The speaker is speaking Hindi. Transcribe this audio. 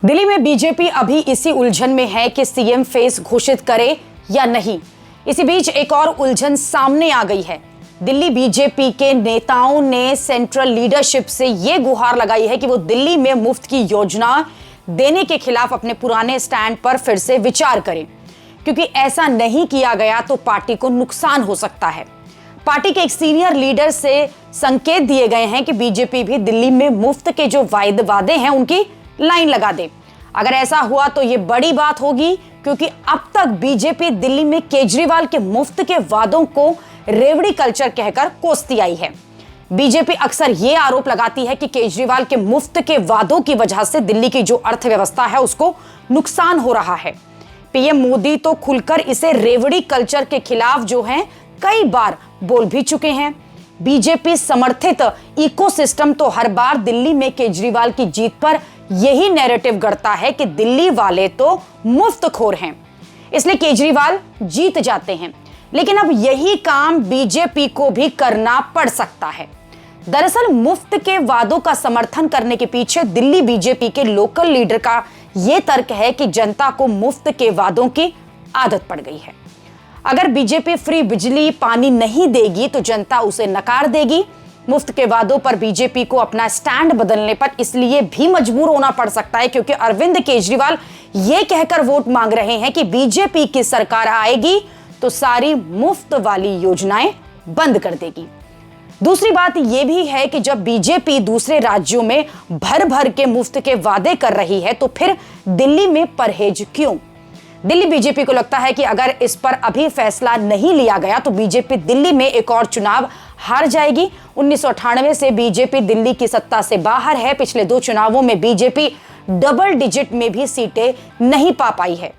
दिल्ली में बीजेपी अभी इसी उलझन में है कि सीएम फेस घोषित करे या नहीं। इसी बीच एक और उलझन सामने आ गई है। दिल्ली बीजेपी के नेताओं ने सेंट्रल लीडरशिप से यह गुहार लगाई है कि वो दिल्ली में मुफ्त की योजना देने के खिलाफ अपने पुराने स्टैंड पर फिर से विचार करें, क्योंकि ऐसा नहीं किया गया तो पार्टी को नुकसान हो सकता है। पार्टी के एक सीनियर लीडर से संकेत दिए गए हैं कि बीजेपी भी दिल्ली में मुफ्त के जो वादे हैं उनकी लाइन लगा दे। अगर ऐसा हुआ तो यह बड़ी बात होगी, क्योंकि अब तक बीजेपी दिल्ली में केजरीवाल के मुफ्त के वादों को रेवड़ी कल्चर कहकर कोसती आई है। बीजेपी अक्सर यह आरोप लगाती है कि केजरीवाल के मुफ्त के वादों की वजह से दिल्ली की जो अर्थव्यवस्था है उसको नुकसान हो रहा है। पीएम मोदी तो खुलकर इसे रेवड़ी कल्चर के खिलाफ जो है कई बार बोल भी चुके हैं। बीजेपी समर्थित इकोसिस्टम तो हर बार दिल्ली में केजरीवाल की जीत पर यही नैरेटिव गढ़ता है कि दिल्ली वाले तो मुफ्तखोर हैं, इसलिए केजरीवाल जीत जाते हैं। लेकिन अब यही काम बीजेपी को भी करना पड़ सकता है। दरअसल मुफ्त के वादों का समर्थन करने के पीछे दिल्ली बीजेपी के लोकल लीडर का यह तर्क है कि जनता को मुफ्त के वादों की आदत पड़ गई है। अगर बीजेपी फ्री बिजली पानी नहीं देगी तो जनता उसे नकार देगी। मुफ्त के वादों पर बीजेपी को अपना स्टैंड बदलने पर इसलिए भी मजबूर होना पड़ सकता है क्योंकि अरविंद केजरीवाल यह कहकर वोट मांग रहे हैं कि बीजेपी की सरकार आएगी तो सारी मुफ्त वाली योजनाएं बंद कर देगी। दूसरी बात यह भी है कि जब बीजेपी दूसरे राज्यों में भर भर के मुफ्त के वादे कर रही है तो फिर दिल्ली में परहेज क्यों? दिल्ली बीजेपी को लगता है कि अगर इस पर अभी फैसला नहीं लिया गया तो बीजेपी दिल्ली में एक और चुनाव हार जाएगी। 1998 से बीजेपी दिल्ली की सत्ता से बाहर है। पिछले 2 चुनावों में बीजेपी डबल डिजिट में भी सीटें नहीं पा पाई है।